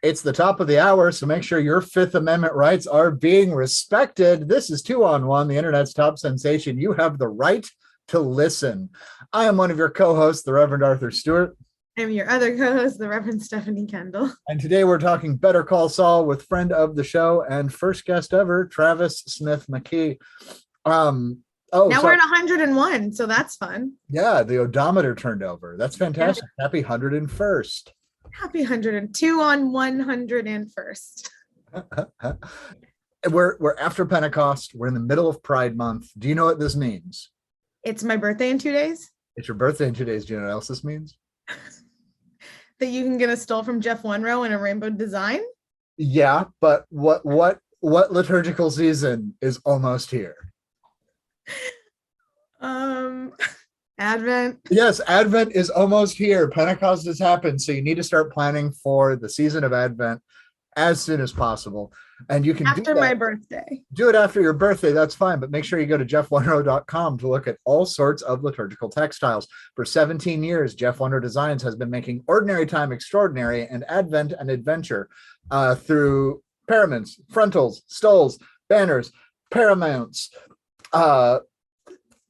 It's the top of the hour, so make sure your Fifth Amendment rights are being respected. This is Two on One, the internet's top sensation. You have the right to listen. I am one of your co-hosts, the Reverend Arthur Stewart. I'm your other co-host, the Reverend Stephanie Kendall. And today we're talking Better Call Saul with friend of the show and first guest ever, Travis Smith McKee. Now we're at 101, so that's fun. Yeah, the odometer turned over. That's fantastic. Yeah. Happy 101st. Happy 102 on 101st. We're after Pentecost. We're in the middle of Pride Month. Do you know what this means? It's my birthday in 2 days. It's your birthday in 2 days. Do you know what else this means? That you can get a stole from Jeff Wunrow in a rainbow design? Yeah, but what liturgical season is almost here? Advent. Yes, Advent is almost here. Pentecost has happened, so you need to start planning for the season of Advent as soon as possible. And you can after my birthday. Do it after your birthday, that's fine, but make sure you go to jeffwunrow.com to look at all sorts of liturgical textiles. For 17 years, Jeff Wunrow Designs has been making ordinary time extraordinary and Advent and adventure through paraments, frontals, stoles, banners, paramounts,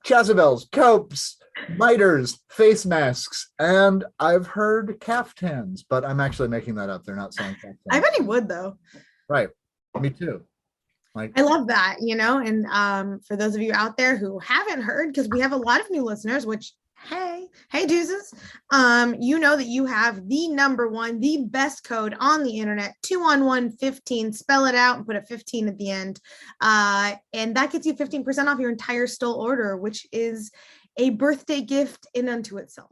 chasubles, copes, miters, face masks, and I've heard caftans, but I'm actually making that up. They're not saying caftans. I bet he would, though. Right. Me too. Like, I love that, and for those of you out there who haven't heard, because we have a lot of new listeners, which hey deuces, you know that you have the number one, the best code on the internet, 2on115, spell it out and put a 15 at the end, and that gets you 15% off your entire stole order, which is a birthday gift in unto itself.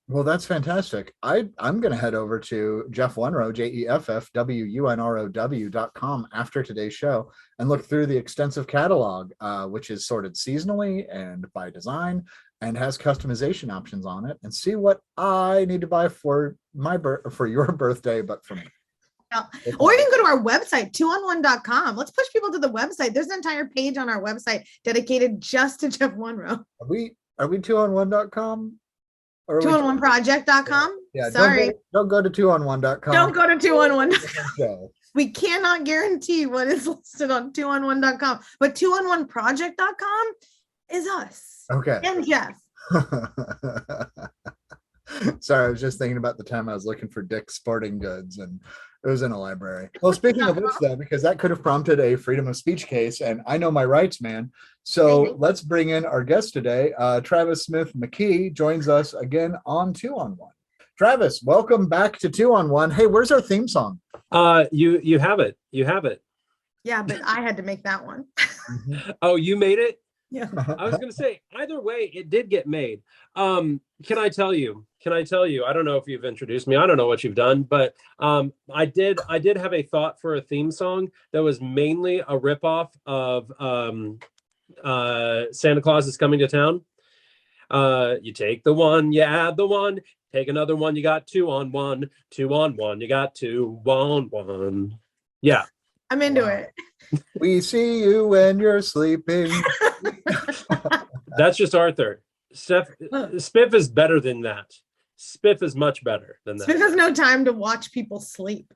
Well, that's fantastic. I'm going to head over to Jeff Wunrow, JEFFWUNROW.com after today's show and look through the extensive catalog, which is sorted seasonally and by design and has customization options on it, and see what I need to buy for your birthday, but for me. Or you can go to our website, 2on1.com. Let's push people to the website. There's an entire page on our website dedicated just to Jeff Wunrow. Are we 2on1.com? 2on1project.com. Yeah, sorry. Don't go to 2on1.com. Don't go to 2on1. We cannot guarantee what is listed on 2on1.com, but 2on1project.com is us. Okay. And Jeff. Sorry, I was just thinking about the time I was looking for Dick's Sporting Goods and it was in a library. Well, speaking of which, though, because that could have prompted a freedom of speech case, and I know my rights, man. So let's bring in our guest today. Travis Smith McKee joins us again on 2on1. Travis, welcome back to 2on1. Hey, where's our theme song? You have it. You have it. Yeah, but I had to make that one. Oh, you made it? Yeah. I was going to say, either way, it did get made. Can I tell you? I don't know if you've introduced me. I don't know what you've done, but I did have a thought for a theme song that was mainly a ripoff of Santa Claus is Coming to Town. You take the one, you add the one, take another one, you got 2on1, 2on1, you got 2on1. Yeah. I'm into it. We see you when you're sleeping. That's just Arthur. Spiff is better than that. Spiff is much better than that. Spiff has no time to watch people sleep.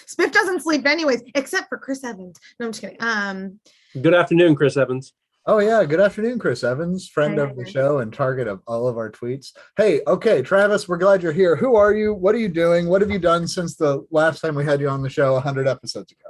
Spiff doesn't sleep anyways, except for Chris Evans. No, I'm just kidding. Good afternoon, Chris Evans. Oh yeah, good afternoon, Chris Evans, friend of the show and target of all of our tweets. Hey, okay, Travis, we're glad you're here. Who are you? What are you doing? What have you done since the last time we had you on the show 100 episodes ago?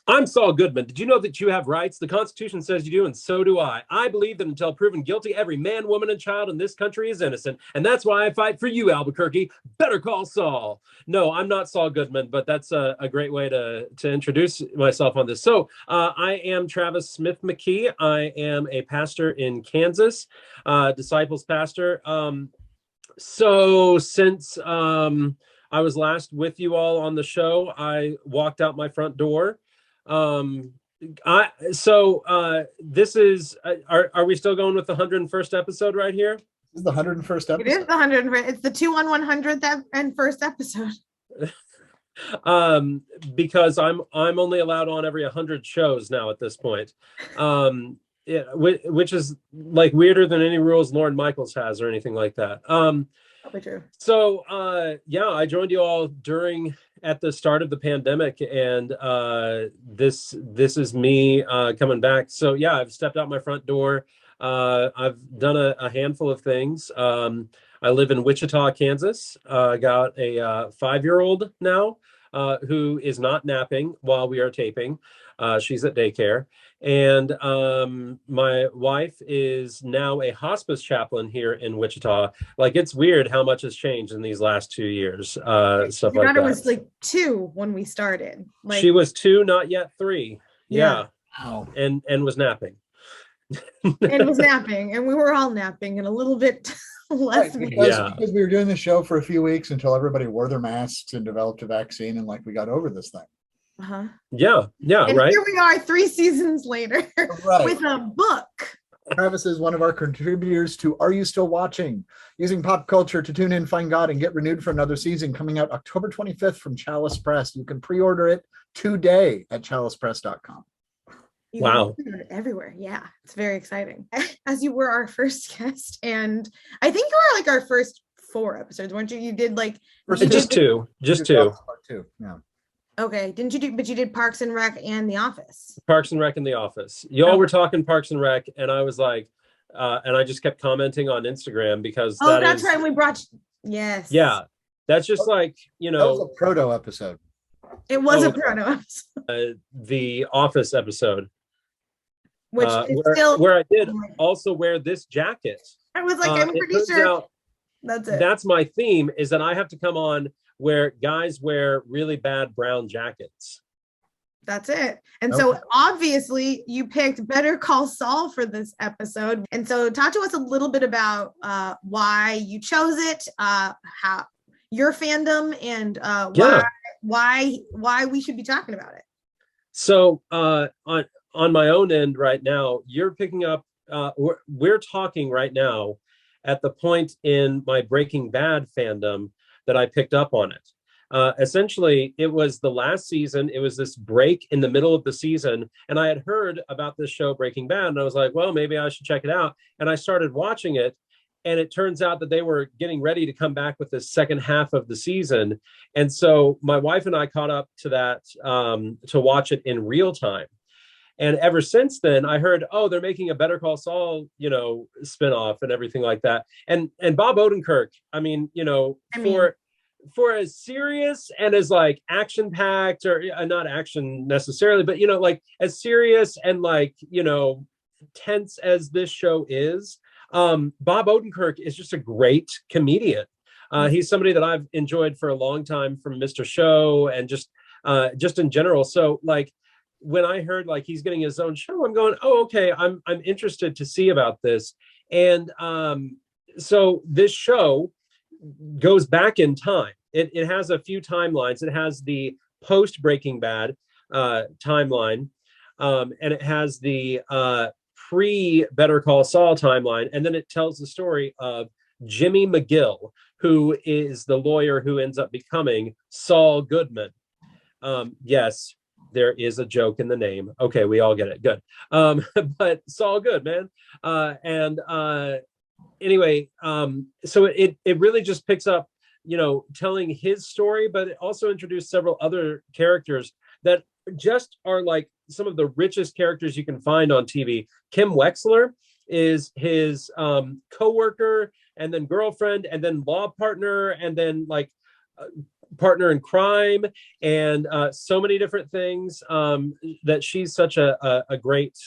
I'm Saul Goodman. Did you know that you have rights? The Constitution says you do, and so do I. I believe that until proven guilty, every man, woman, and child in this country is innocent. And that's why I fight for you, Albuquerque. Better Call Saul. No, I'm not Saul Goodman, but that's a great way to introduce myself on this. So I am Travis Smith McKee. I am a pastor in Kansas, disciples pastor. So since I was last with you all on the show, I walked out my front door. This is are we still going with the 101st episode right here? This is the 101st episode. It is the 100th. It's the 2on100th and first episode. Because I'm only allowed on every 100 shows now at this point. Which is like weirder than any rules Lorne Michaels has or anything like that. Probably true. So yeah, I joined you all at the start of the pandemic, and this is me coming back. So yeah, I've stepped out my front door. I've done a handful of things. I live in Wichita, Kansas. I got a 5-year-old now who is not napping while we are taping. She's at daycare. And my wife is now a hospice chaplain here in Wichita. Like, it's weird how much has changed in these last 2 years. Stuff Your like daughter that. was like 2 when we started. Like, she was 2, not yet 3. Yeah. Wow. And was napping. And was napping, and we were all napping, and a little bit less. Right, Yeah. because we were doing the show for a few weeks until everybody wore their masks and developed a vaccine, and like we got over this thing. Uh-huh. Yeah, And right. here we are 3 seasons later Right. with a book. Travis is one of our contributors to Are You Still Watching? Using pop culture to tune in, find God, and get renewed for another season, coming out October 25th from Chalice Press. You can pre-order it today at chalicepress.com. You Wow. can find it everywhere. Yeah, it's very exciting. As you were our first guest, and I think you were like our first 4 episodes, weren't you? You did like Just two. Part two. Yeah. Okay, didn't you do? But you did Parks and Rec and The Office. Parks and Rec and The Office. Y'all were talking Parks and Rec, and I was like, and I just kept commenting on Instagram because that's right. We brought yes. Yeah, that's just like, That was a proto episode. It was a proto episode. The Office episode. Which where I did also wear this jacket. I was like, I'm pretty sure that's it. That's my theme, is that I have to come on where guys wear really bad brown jackets. That's it. And so obviously you picked Better Call Saul for this episode. And so talk to us a little bit about why you chose it, how your fandom, and why we should be talking about it. So on my own end right now, you're picking up, we're talking right now at the point in my Breaking Bad fandom that I picked up on it. Essentially, it was the last season. It was this break in the middle of the season. And I had heard about this show, Breaking Bad, and I was like, well, maybe I should check it out. And I started watching it. And it turns out that they were getting ready to come back with the second half of the season. And so my wife and I caught up to that to watch it in real time. And ever since then, I heard, they're making a Better Call Saul, spinoff and everything like that. And Bob Odenkirk, for as serious and as like action packed, or not action necessarily, but like as serious and like tense as this show is, Bob Odenkirk is just a great comedian. He's somebody that I've enjoyed for a long time from Mr. Show and just in general. So like, when I heard like he's getting his own show, I'm going, okay, I'm interested to see about this. And so this show goes back in time. It has a few timelines. It has the post Breaking Bad timeline, and it has the pre Better Call Saul timeline, and then it tells the story of Jimmy McGill, who is the lawyer who ends up becoming Saul Goodman. Yes. There is a joke in the name. Okay, we all get it. Good. But Saul Goodman. Anyway, so it really just picks up, telling his story, but it also introduced several other characters that just are like some of the richest characters you can find on TV. Kim Wexler is his co-worker, and then girlfriend, and then law partner, and then like partner in crime, and so many different things, that she's such a great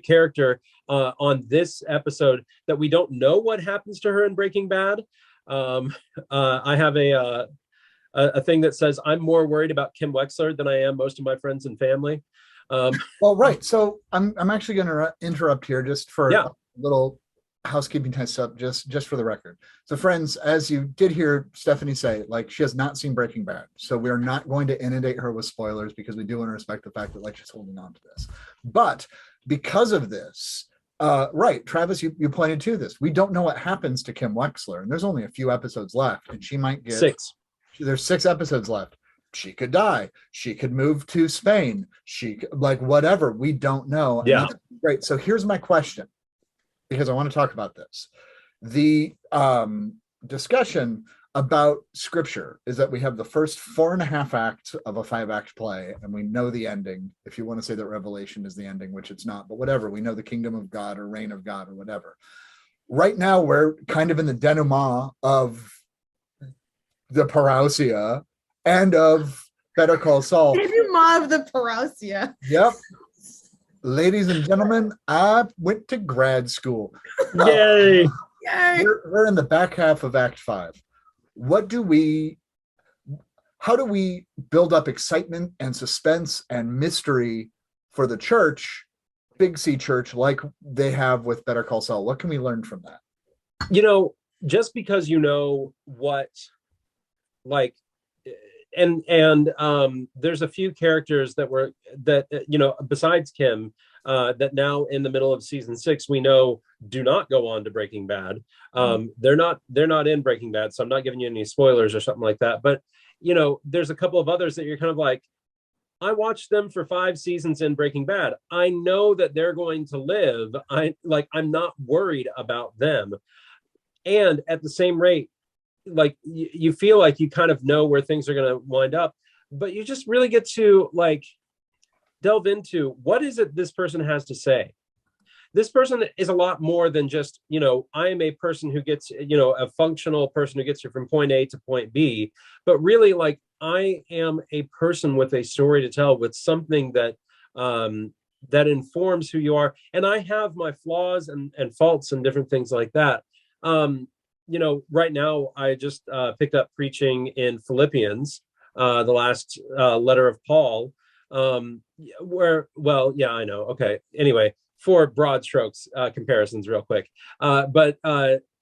character on this episode that we don't know what happens to her in Breaking Bad. I have a thing that says I'm more worried about Kim Wexler than I am most of my friends and family. Well, right. So I'm actually going to interrupt here just for a little housekeeping type stuff, just for the record. So friends, as you did hear Stephanie say, like, she has not seen Breaking Bad, so we're not going to inundate her with spoilers because we do want to respect the fact that like she's holding on to this. But because of this, right, Travis, you pointed to this, we don't know what happens to Kim Wexler, and there's only a few episodes left, and she might get 6. There's 6 episodes left. She could die. She could move to Spain. She could, like, whatever. We don't know. Yeah. Great. So here's my question, because I want to talk about this. The discussion about scripture is that we have the first 4.5 acts of a 5-act play, and we know the ending. If you want to say that Revelation is the ending, which it's not, but whatever, we know the kingdom of God or reign of God or whatever. Right now, we're kind of in the denouement of the parousia and of Better Call Saul. Denouement of the parousia. Yep. Ladies and gentlemen, I went to grad school. Yay. Yay. We're in the back half of Act 5. How do we build up excitement and suspense and mystery for the church, Big C church, like they have with Better Call Saul? What can we learn from that? Just because what, like, and there's a few characters that besides Kim, that now in the middle of season 6 we know do not go on to Breaking Bad. They're not in Breaking Bad, so I'm not giving you any spoilers or something like that. But there's a couple of others that you're kind of like, I watched them for 5 seasons in Breaking Bad. I know that they're going to live. I'm not worried about them. And at the same rate, like you feel like you kind of know where things are going to wind up, but you just really get to like delve into what is it this person has to say. This person is a lot more than just, I am a person who gets, a functional person who gets you from point A to point B, but really like I am a person with a story to tell, with something that that informs who you are. And I have my flaws and faults and different things like that. Right now I just picked up preaching in Philippians, the last letter of Paul, I know. Okay. Anyway, for broad strokes, comparisons real quick. But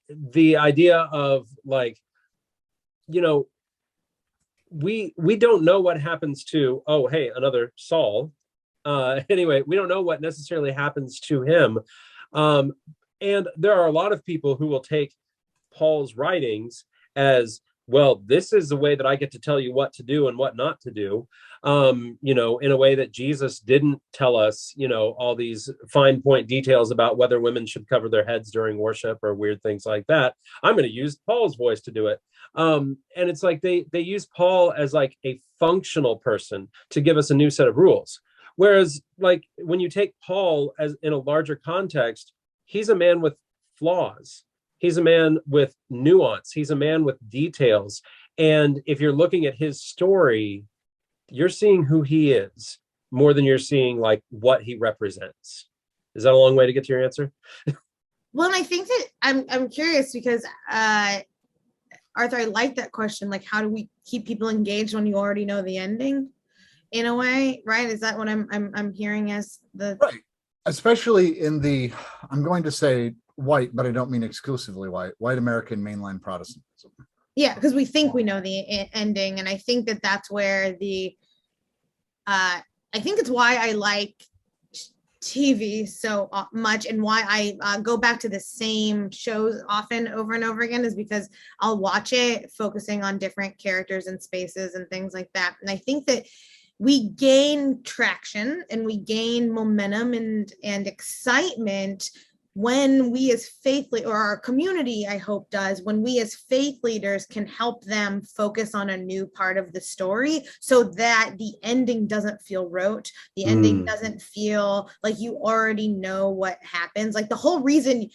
the idea of like, we don't know what happens to, oh, hey, another Saul. Anyway, we don't know what necessarily happens to him. And there are a lot of people who will take Paul's writings as, well, this is the way that I get to tell you what to do and what not to do, in a way that Jesus didn't tell us, all these fine point details about whether women should cover their heads during worship or weird things like that. I'm going to use Paul's voice to do it. And it's like they use Paul as like a functional person to give us a new set of rules. Whereas like when you take Paul as in a larger context, he's a man with flaws. He's a man with nuance. He's a man with details. And if you're looking at his story, you're seeing who he is more than you're seeing like what he represents. Is that a long way to get to your answer? Well, and I think that I'm curious because Arthur, I like that question. Like, how do we keep people engaged when you already know the ending? In a way, right? Is that what I'm hearing as the right? Especially in the, I'm going to say white, but I don't mean exclusively white American mainline Protestantism. Yeah, because we think we know the ending, and I think that that's where I think it's why I like TV so much, and why I go back to the same shows often over and over again, is because I'll watch it focusing on different characters and spaces and things like that. And I think that we gain traction and we gain momentum and excitement when we as faith or our community, I hope does, when we as faith leaders can help them focus on a new part of the story so that the ending doesn't feel rote. The ending doesn't feel like you already know what happens. Like the whole reason,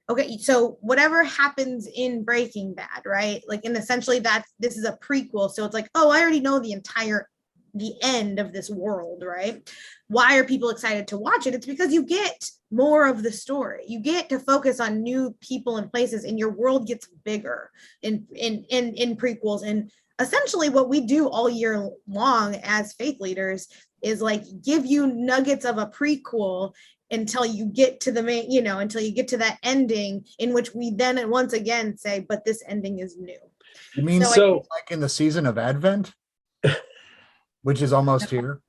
okay, so whatever happens in Breaking Bad, right? Like, and essentially this is a prequel. So it's like, oh, I already know the end of this world, right? Why are people excited to watch it? It's because you get more of the story. You get to focus on new people and places, and your world gets bigger in prequels. And essentially what we do all year long as faith leaders is like give you nuggets of a prequel until you get to the main, until you get to that ending, in which we then once again say, but this ending is new. You mean so like in the season of Advent? Which is almost here.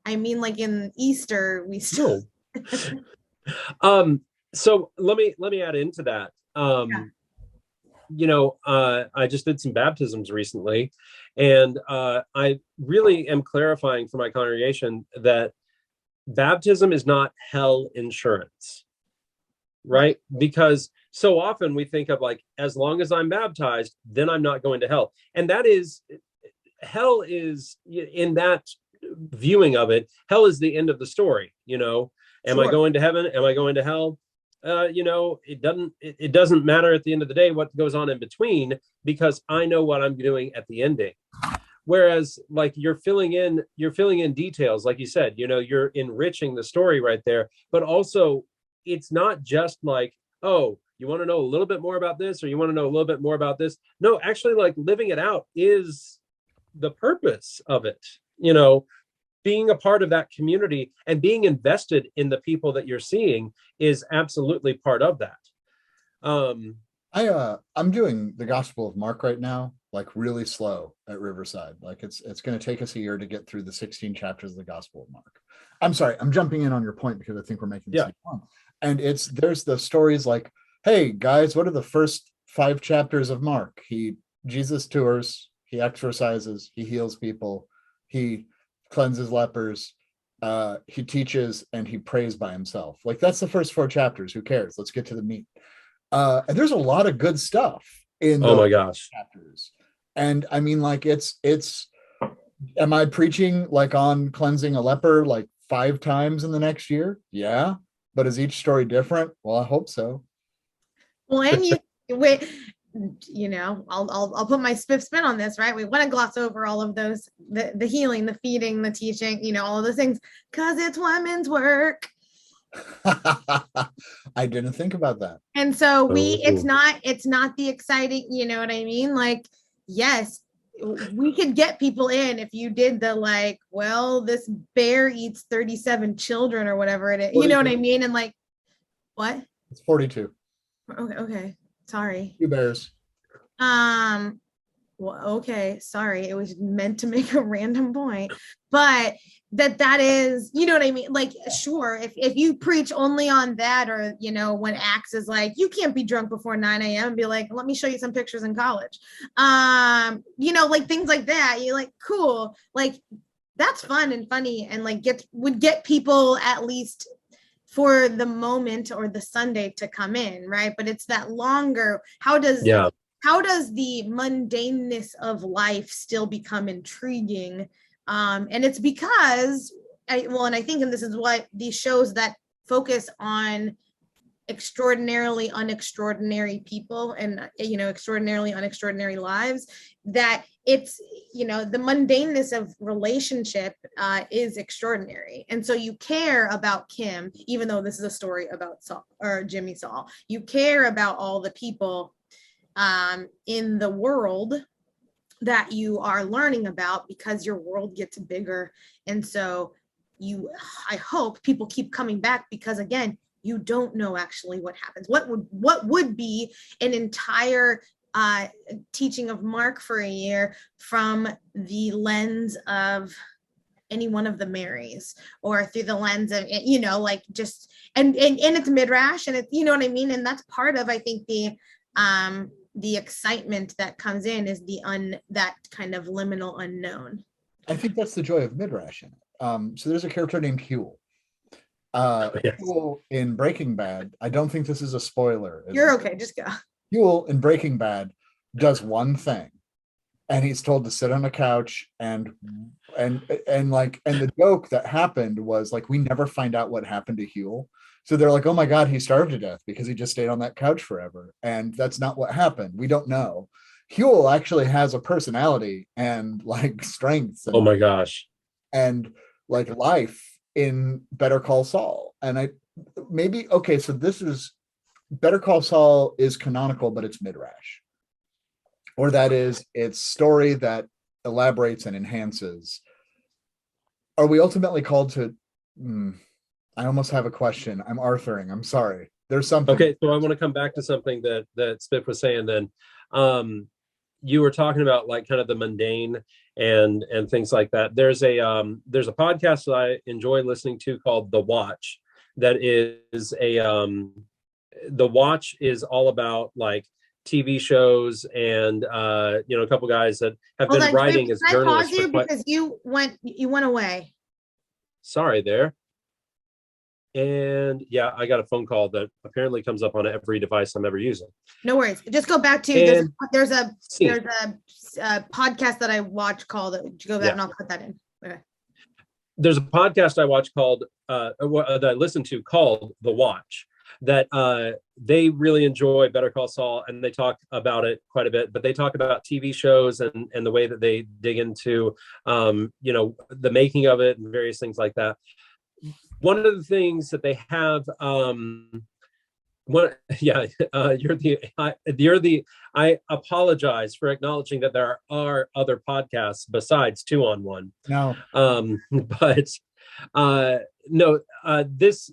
I mean, like in Easter, we still. So let me add into that. I just did some baptisms recently, and I really am clarifying for my congregation that baptism is not hell insurance. right? Because so often we think of like, as long as I'm baptized, then I'm not going to hell. And that is, hell is, in that viewing of it, hell is the end of the story. Am I going to heaven? Am I going to hell? It doesn't matter at the end of the day what goes on in between, because I know what I'm doing at the ending. Whereas like you're filling in details, like you said, you're enriching the story right there. But also it's not just like, oh, you want to know a little bit more about this, or you want to know a little bit more about this. No, actually, like living it out is the purpose of it. Being a part of that community and being invested in the people that you're seeing is absolutely part of that. I'm doing the Gospel of Mark right now, like really slow at Riverside. Like it's going to take us a year to get through the 16 chapters of the Gospel of Mark. I'm sorry, I'm jumping in on your point because I think we're making the same point. And there's the stories like, hey guys, what are the first 5 chapters of Mark? Jesus tours, he exorcises, he heals people, he cleanses lepers, he teaches, and he prays by himself. Like that's the first 4 chapters. Who cares? Let's get to the meat. And there's a lot of good stuff in those chapters. And I mean, like it's am I preaching like on cleansing a leper like 5 times in the next year? Yeah. But is each story different? Well, I hope so. When you wait, I'll put my spin on this, right? We want to gloss over all of those, the healing, the feeding, the teaching, all of those things, because it's women's work. I didn't think about that. And so it's not the exciting, you know what I mean? Like, yes, we could get people in if you did the like, well, this bear eats 37 children or whatever it is, 42. You know what I mean? And like, what? It's 42. Okay. Sorry. 2 bears. Well, okay, sorry. It was meant to make a random point, but that is, you know what I mean? Like, sure, if you preach only on that, or, when Acts is like, you can't be drunk before 9 a.m. and be like, let me show you some pictures in college. Like things like that. You're like, cool. Like, that's fun and funny, and like would get people at least for the moment or the Sunday to come in, right? But it's that longer. How does the mundaneness of life still become intriguing? And it's because, and I think, and this is what these shows that focus on extraordinarily unextraordinary people and, extraordinarily unextraordinary lives, that it's, the mundaneness of relationship is extraordinary. And so you care about Kim, even though this is a story about Saul or Jimmy Saul, you care about all the people in the world that you are learning about, because your world gets bigger. And so I hope people keep coming back, because again, you don't know actually what happens. What would be an entire teaching of Mark for a year from the lens of any one of the Marys, or through the lens of, like just, and it's midrash, and it's, you know what I mean? And that's part of, I think, the excitement that comes in is that kind of liminal unknown. I think that's the joy of midrash in it. So there's a character named Huel. Huel in Breaking Bad. I don't think this is a spoiler. You're okay, just go. Huel in Breaking Bad does one thing, and he's told to sit on a couch, and the joke that happened was like, we never find out what happened to Huel. So they're like, oh my God, he starved to death because he just stayed on that couch forever. And that's not what happened. We don't know. Huel actually has a personality and like strengths. And, oh my gosh. And like life in Better Call Saul. And so this is Better Call Saul is canonical, but it's midrash. Or that is, it's story that elaborates and enhances. Are we ultimately called to... I almost have a question. I'm Arthuring. I'm sorry. There's something. Okay, so I want to come back to something that Spiff was saying then. You were talking about like kind of the mundane and things like that. There's a podcast that I enjoy listening to called The Watch. That is The Watch is all about like TV shows and a couple guys that have been writing as journalists. Can I pause you because you went away. Sorry there. And yeah, I got a phone call that apparently comes up on every device I'm ever using. No worries. Just go back to there's a podcast that I watch called. Go back and I'll put that in. Okay. There's a podcast I watch called that I listen to called The Watch, that they really enjoy Better Call Saul, and they talk about it quite a bit, but they talk about TV shows and the way that they dig into the making of it and various things like that. One of the things that they have, I apologize for acknowledging that there are other podcasts besides 2 on 1. No. This,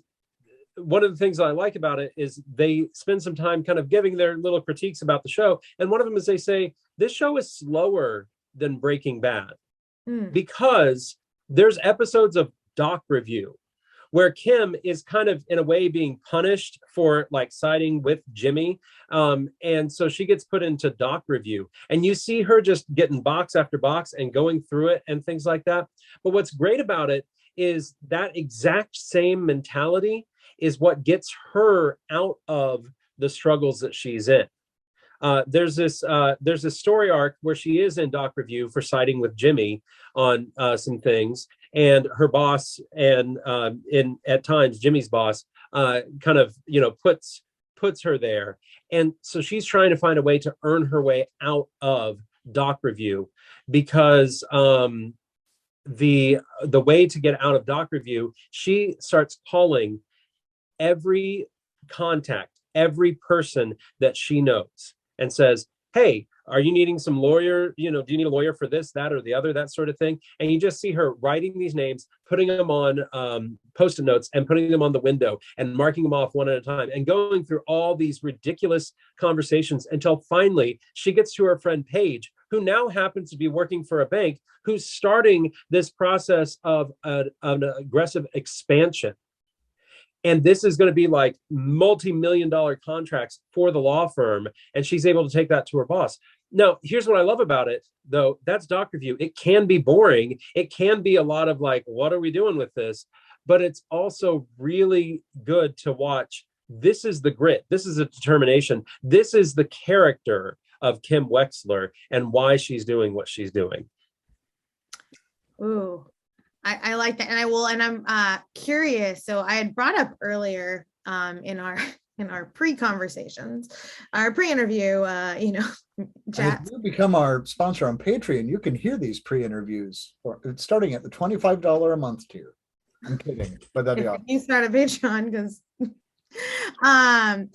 one of the things I like about it is they spend some time kind of giving their little critiques about the show. And one of them is they say, this show is slower than Breaking Bad because there's episodes of Doc Review where Kim is kind of in a way being punished for like siding with Jimmy. And so she gets put into Doc Review, and you see her just getting box after box and going through it and things like that. But what's great about it is that exact same mentality is what gets her out of the struggles that she's in. There's this story arc where she is in Doc Review for siding with Jimmy on some things, and her boss and at times Jimmy's boss kind of puts her there, and so she's trying to find a way to earn her way out of Doc Review, because the way to get out of Doc Review, she starts calling every contact, every person that she knows, and says, hey, are you needing some lawyer? Do you need a lawyer for this, that, or the other, that sort of thing? And you just see her writing these names, putting them on Post-it notes and putting them on the window and marking them off one at a time and going through all these ridiculous conversations until finally she gets to her friend Paige, who now happens to be working for a bank, who's starting this process of an aggressive expansion. And this is going to be like multi-million-dollar contracts for the law firm. And she's able to take that to her boss. Now, here's what I love about it, though. That's Doc Review. It can be boring. It can be a lot of like, what are we doing with this? But it's also really good to watch. This is the grit. This is a determination. This is the character of Kim Wexler and why she's doing what she's doing. Ooh. I like that, and I'm curious. So I had brought up earlier in our pre-conversations, our pre-interview, chat. If you become our sponsor on Patreon, you can hear these pre-interviews. It's starting at the $25 a month tier. I'm kidding, but that'd be awesome. You start a Patreon because. Find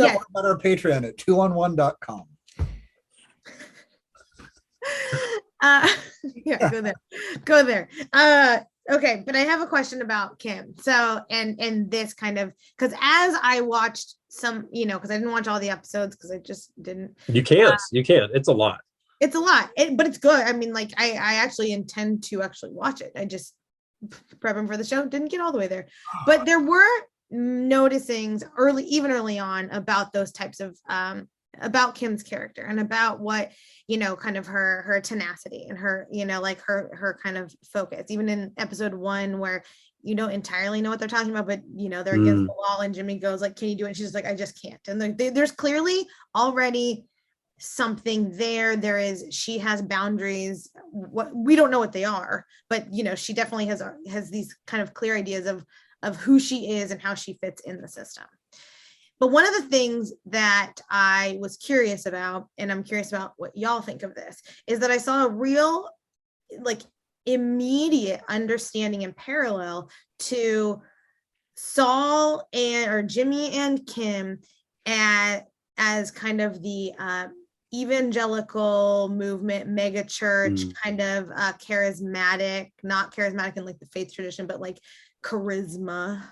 out more about our Patreon at 2on1.com. Go there. Okay, but I have a question about Kim. So, and this kind of, because as I watched some, because I didn't watch all the episodes because I just didn't. You can't. It's a lot. It's a lot, but it's good. I mean, like I actually intend to actually watch it. I just prepping for the show, didn't get all the way there, but there were noticings early on about those types of about Kim's character and about what kind of her tenacity and her like her kind of focus, even in episode 1 where you don't entirely know what they're talking about, but they're against the wall and Jimmy goes like, can you do it? And she's like, I just can't. And there's clearly already something there. She has boundaries. What we don't know what they are, but she definitely has these kind of clear ideas of who she is and how she fits in the system. But one of the things that I was curious about, and I'm curious about what y'all think of this, is that I saw a real, like, immediate understanding and parallel to Saul or Jimmy and Kim as kind of the evangelical movement, mega church, kind of charismatic, not charismatic in like the faith tradition, but like charisma.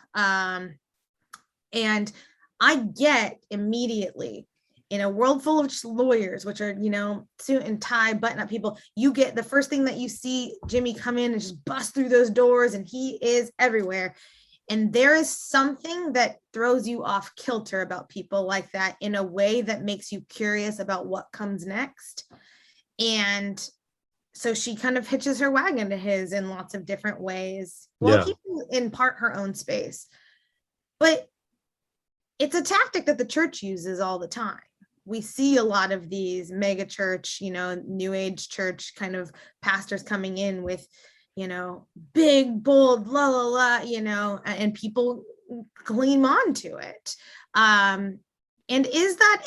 And I get immediately, in a world full of lawyers, which are, suit and tie, button up people, you get the first thing that you see Jimmy come in and just bust through those doors, and he is everywhere. And there is something that throws you off kilter about people like that in a way that makes you curious about what comes next. And so she kind of hitches her wagon to his in lots of different ways while Yeah. keeping in part her own space. But it's a tactic that the church uses all the time. We see a lot of these mega church, new age church kind of pastors coming in with, big, bold, la, la, la, and people gleam onto it. And is that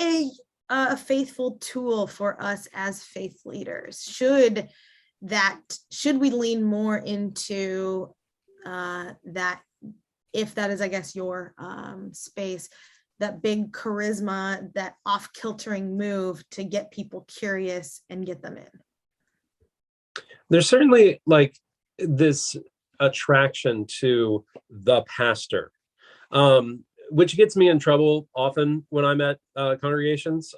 a faithful tool for us as faith leaders? Should we lean more into that, if that is, I guess, your space, that big charisma, that off-kiltering move to get people curious and get them in? There's certainly like this attraction to the pastor, which gets me in trouble often when I'm at congregations,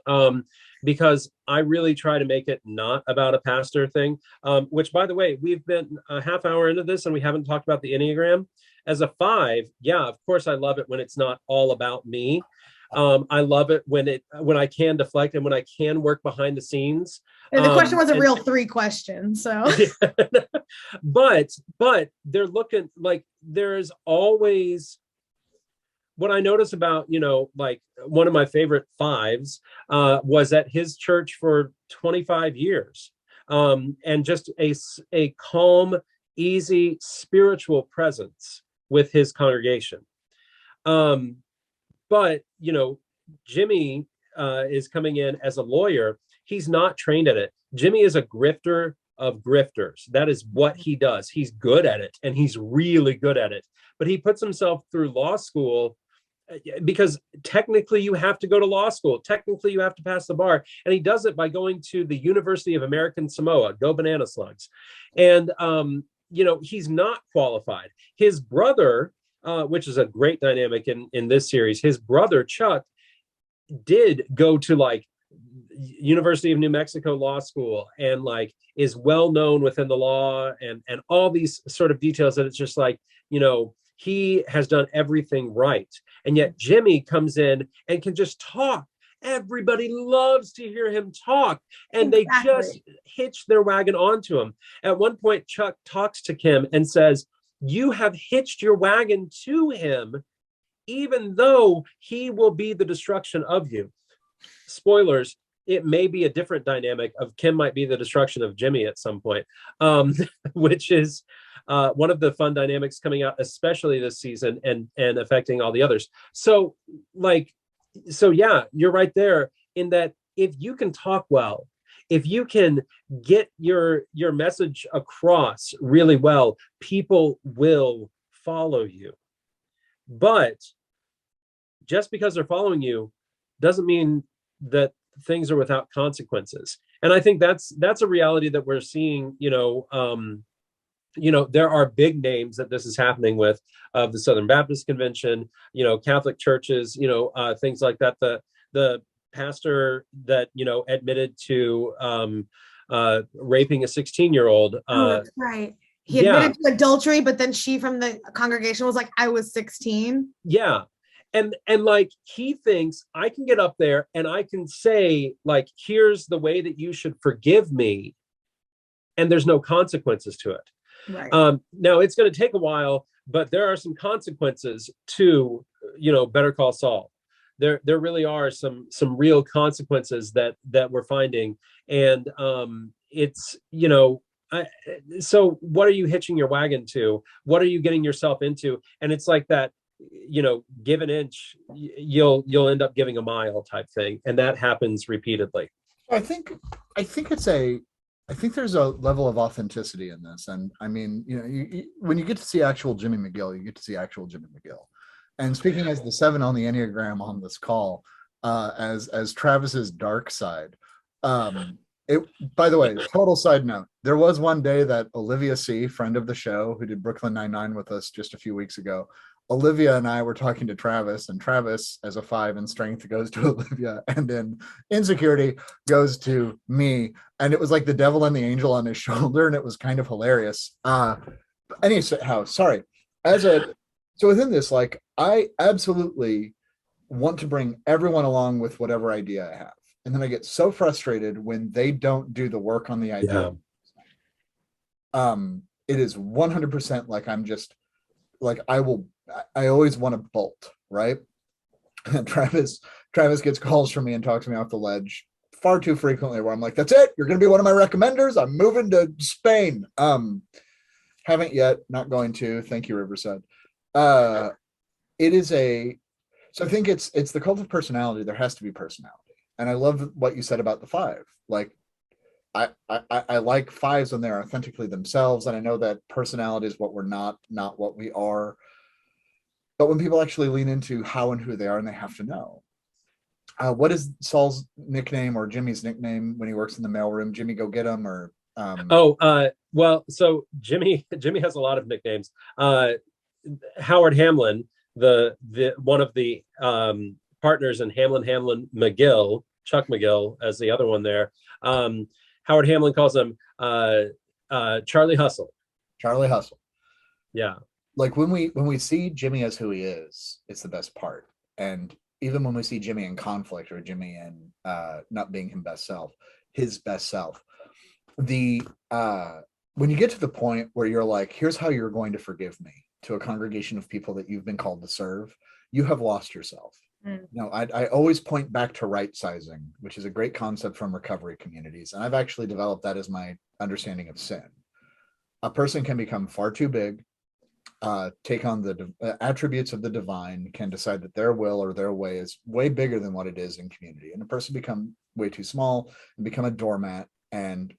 because I really try to make it not about a pastor thing, which, by the way, we've been a half hour into this and we haven't talked about the Enneagram. As a 5, yeah, of course, I love it when it's not all about me. I love it when I can deflect and when I can work behind the scenes. And the question was a real 3 question, so. but they're looking like there's always, what I notice about, like one of my favorite 5s was at his church for 25 years, and just a calm, easy spiritual presence with his congregation. But, Jimmy is coming in as a lawyer. He's not trained at it. Jimmy is a grifter of grifters. That is what he does. He's good at it, and he's really good at it. But he puts himself through law school because technically you have to go to law school. Technically you have to pass the bar. And he does it by going to the University of American Samoa. Go banana slugs. And, he's not qualified. His brother, which is a great dynamic in this series, his brother, Chuck, did go to like University of New Mexico Law School and like is well known within the law and all these sort of details that it's just like, he has done everything right. And yet Jimmy comes in and can just talk. Everybody loves to hear him talk, and they just hitch their wagon onto him. At one point, Chuck talks to Kim and says, "You have hitched your wagon to him, even though he will be the destruction of you." Spoilers, it may be a different dynamic of Kim might be the destruction of Jimmy at some point, which is one of the fun dynamics coming out, especially this season and affecting all the others. So yeah, you're right there in that if you can talk well, if you can get your message across really well, people will follow you. But just because they're following you doesn't mean that things are without consequences. And I think that's a reality that we're seeing, there are big names that this is happening with, of the Southern Baptist Convention, Catholic churches, things like that. The pastor that, admitted to raping a 16-year-old. Oh, that's right. He admitted to adultery, but then she from the congregation was like, I was 16. Yeah. And like, he thinks I can get up there and I can say, like, here's the way that you should forgive me. And there's no consequences to it. Right. Now it's going to take a while, but there are some consequences to, Better Call Saul. There really are some real consequences that we're finding. And it's, so what are you hitching your wagon to? What are you getting yourself into? And it's like that, give an inch, you'll end up giving a mile type thing. And that happens repeatedly. I think there's a level of authenticity in this. And I mean, when you get to see actual Jimmy McGill, you get to see actual Jimmy McGill. And speaking as the 7 on the Enneagram on this call, as Travis's dark side, by the way, total side note, there was one day that Olivia C., friend of the show, who did Brooklyn Nine-Nine with us just a few weeks ago, Olivia and I were talking to Travis, and Travis, as a 5 in strength, goes to Olivia, and in insecurity goes to me. And it was like the devil and the angel on his shoulder, and it was kind of hilarious. Anyhow, sorry. So within this, like, I absolutely want to bring everyone along with whatever idea I have. And then I get so frustrated when they don't do the work on the idea. It is 100% like I'm just like I always want to bolt, right? And Travis gets calls from me and talks me off the ledge far too frequently where I'm like, that's it, you're gonna be one of my recommenders. I'm moving to Spain. Haven't yet, not going to. Thank you, Riverside. It is so I think it's the cult of personality. There has to be personality. And I love what you said about the five. Like I like fives when they're authentically themselves. And I know that personality is what we're not what we are. But when people actually lean into how and who they are, and they have to know. What is Saul's nickname or Jimmy's nickname when he works in the mailroom? Jimmy Go Get 'em, or well, so Jimmy has a lot of nicknames. Howard Hamlin, the one of the partners in Hamlin McGill, Chuck McGill as the other one there. Howard Hamlin calls him Charlie Hustle. Charlie Hustle. Yeah. Like when we see Jimmy as who he is, it's the best part. And even when we see Jimmy in conflict, or Jimmy in not being his best self, the when you get to the point where you're like, here's how you're going to forgive me to a congregation of people that you've been called to serve, you have lost yourself. I always point back to right sizing, which is a great concept from recovery communities. And I've actually developed that as my understanding of sin. A person can become far too big, take on the attributes of the divine, can decide that their will or their way is way bigger than what it is in community. And a person become way too small and become a doormat and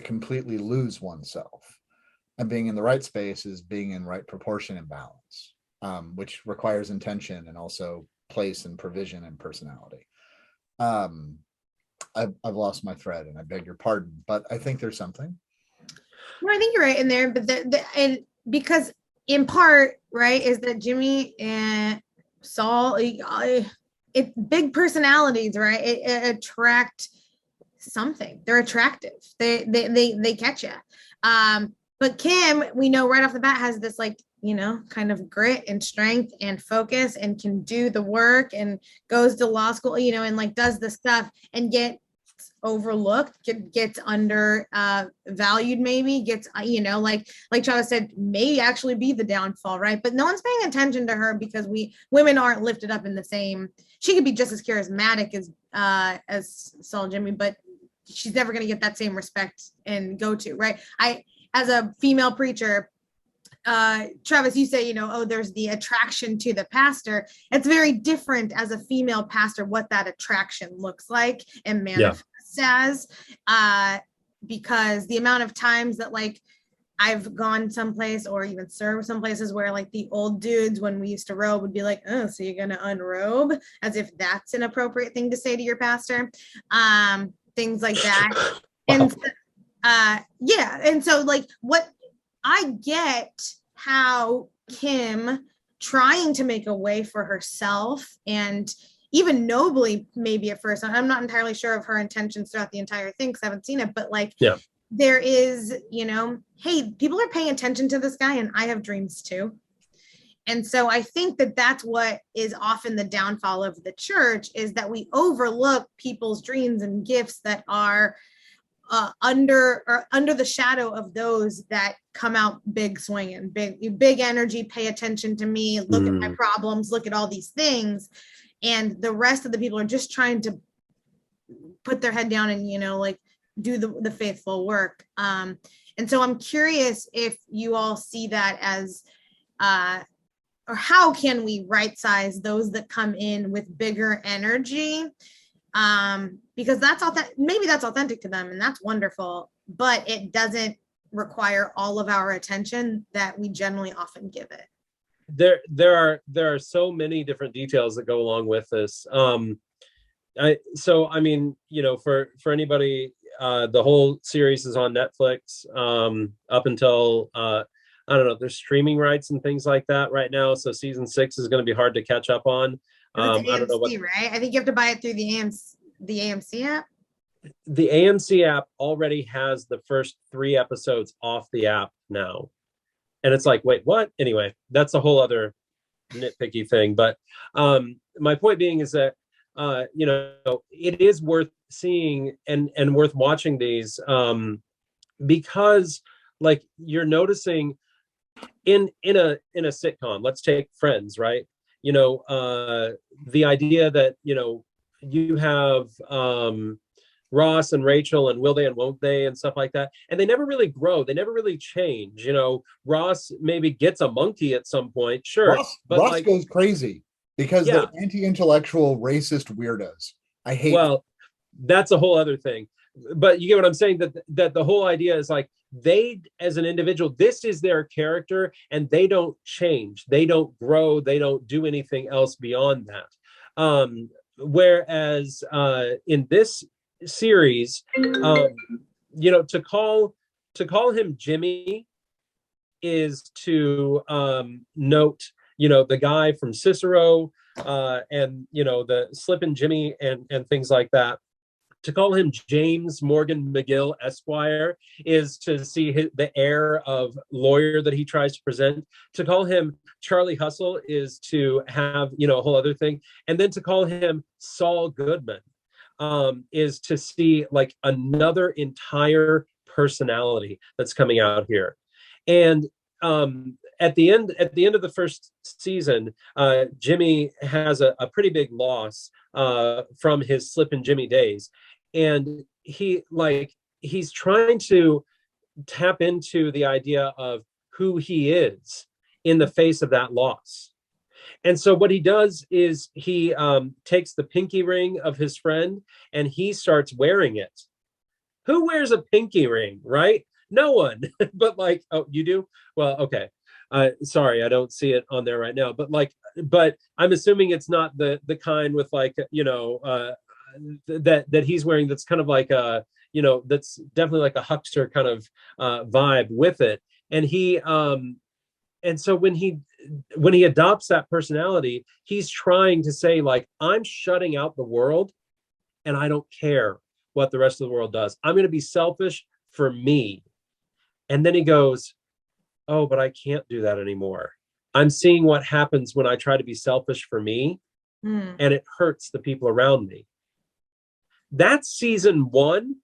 completely lose oneself. And being in the right space is being in right proportion and balance, which requires intention and also place and provision and personality. I've lost my thread and I beg your pardon, but I think there's something. No, I think you're right in there, but and because in part, right, is that Jimmy and Saul, it's big personalities, right? It attract something. They're attractive. They catch you. But Kim, we know right off the bat, has this like, kind of grit and strength and focus and can do the work and goes to law school, and like does the stuff and gets overlooked, gets under valued, maybe gets, like Travis said, may actually be the downfall, right? But no one's paying attention to her because women aren't lifted up in the same. She could be just as charismatic as Saul Jimmy, but she's never going to get that same respect and go to, right? As a female preacher, Travis, you say, there's the attraction to the pastor. It's very different as a female pastor, what that attraction looks like and manifests as, because the amount of times that like I've gone someplace or even served some places where like the old dudes, when we used to robe, would be like, oh, so you're going to unrobe, as if that's an appropriate thing to say to your pastor. Things like that. Wow. And so like what I get how Kim trying to make a way for herself, and even nobly maybe at first, I'm not entirely sure of her intentions throughout the entire thing because I haven't seen it, but like there is, hey, people are paying attention to this guy and I have dreams too. And so I think that that's what is often the downfall of the church, is that we overlook people's dreams and gifts that are under the shadow of those that come out big swinging, big energy, pay attention to me, look at my problems, look at all these things. And the rest of the people are just trying to put their head down and, like do the faithful work. And so I'm curious if you all see that as, or how can we right size those that come in with bigger energy? Because maybe that's authentic to them and that's wonderful, but it doesn't require all of our attention that we generally often give it. There are so many different details that go along with this. For anybody, the whole series is on Netflix up until I don't know, there's streaming rights and things like that right now. So season 6 is going to be hard to catch up on. It's AMC, I don't know right? I think you have to buy it through the AMC app. The AMC app already has the first 3 episodes off the app now. And it's like, wait, what? Anyway, that's a whole other nitpicky thing. But my point being is that, it is worth seeing and worth watching these because like you're noticing in a sitcom, let's take Friends, right? The idea that, you have Ross and Rachel and will they and won't they and stuff like that. And they never really grow. They never really change. Ross maybe gets a monkey at some point, sure. Ross goes crazy because yeah, they're anti-intellectual racist weirdos. I hate well, that's a whole other thing. But you get what I'm saying, that the whole idea is like they, as an individual, this is their character and they don't change. They don't grow. They don't do anything else beyond that. Whereas in this series, to call him Jimmy is to note, the guy from Cicero and the Slippin' Jimmy and things like that. To call him James Morgan McGill Esquire is to see the air of lawyer that he tries to present. To call him Charlie Hustle is to have, a whole other thing. And then to call him Saul Goodman is to see like another entire personality that's coming out here. And at the end of the first season, Jimmy has a pretty big loss from his Slippin' Jimmy days. And he's trying to tap into the idea of who he is in the face of that loss. And so what he does is he takes the pinky ring of his friend and he starts wearing it. Who wears a pinky ring, right? No one. But like, oh, you do? Well, okay. Sorry, I don't see it on there right now. But I'm assuming it's not the kind with like, that he's wearing. That's kind of like a, that's definitely like a huckster kind of vibe with it. And he, and so when he adopts that personality, he's trying to say like, I'm shutting out the world, and I don't care what the rest of the world does. I'm going to be selfish for me. And then he goes, oh, but I can't do that anymore. I'm seeing what happens when I try to be selfish for me, and it hurts the people around me. That's season 1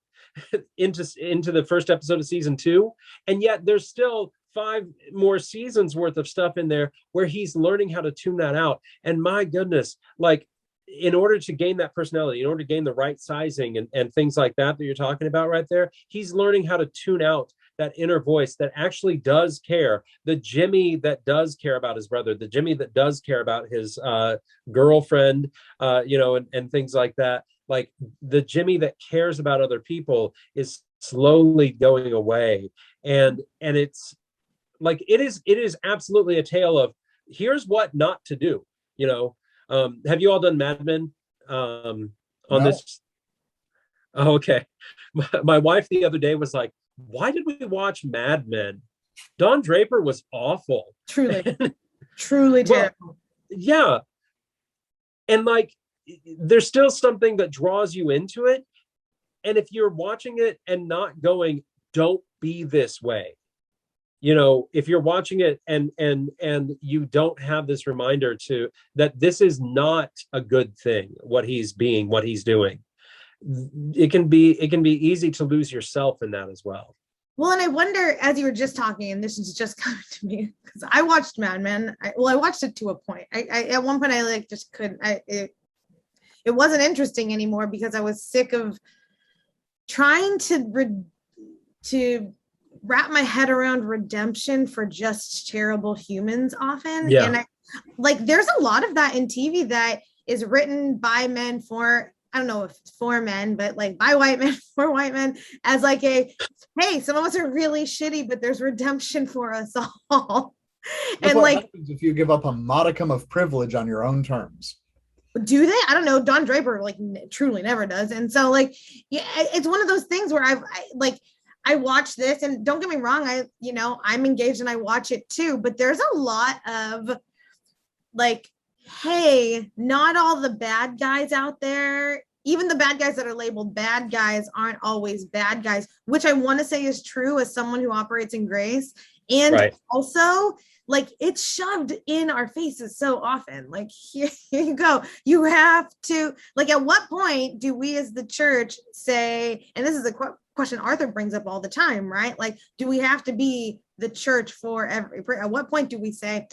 into the first episode of season 2. And yet there's still 5 more seasons worth of stuff in there where he's learning how to tune that out. And my goodness, like in order to gain that personality, in order to gain the right sizing and things like that you're talking about right there, he's learning how to tune out that inner voice that actually does care. The Jimmy that does care about his brother, the Jimmy that does care about his girlfriend, and things like that. Like the Jimmy that cares about other people is slowly going away. And it's like, it is absolutely a tale of here's what not to do. Have you all done Mad Men on this? Oh, okay. My wife the other day was like, why did we watch Mad Men? Don Draper was awful. Truly terrible. Well, yeah. And like, there's still something that draws you into it. And if you're watching it and not going, don't be this way. If you're watching it and you don't have this reminder that this is not a good thing, what he's doing, it can be easy to lose yourself in that as well. Well, and I wonder, as you were just talking, and this is just coming to me, because I watched Mad Men. I watched it to a point. I at one point I like just couldn't. It wasn't interesting anymore because I was sick of trying to wrap my head around redemption for just terrible humans often. Yeah. And there's a lot of that in TV that is written by men for, I don't know if it's for men, but like by white men for white men, as like hey, some of us are really shitty, but there's redemption for us all. That's and what happens if you give up a modicum of privilege on your own terms. Do they? I don't know. Don Draper truly never does. And so it's one of those things where I watch this, and don't get me wrong, I'm engaged and I watch it too, but there's a lot of hey, not all the bad guys out there, even the bad guys that are labeled bad guys aren't always bad guys, which I want to say is true as someone who operates in grace. And Right. also, like, it's shoved in our faces so often. Like, here you go. You have to, like, at what point do we as the church say, and this is a question Arthur brings up all the time, right? Like, do we have to be the church for every, at what point do we say,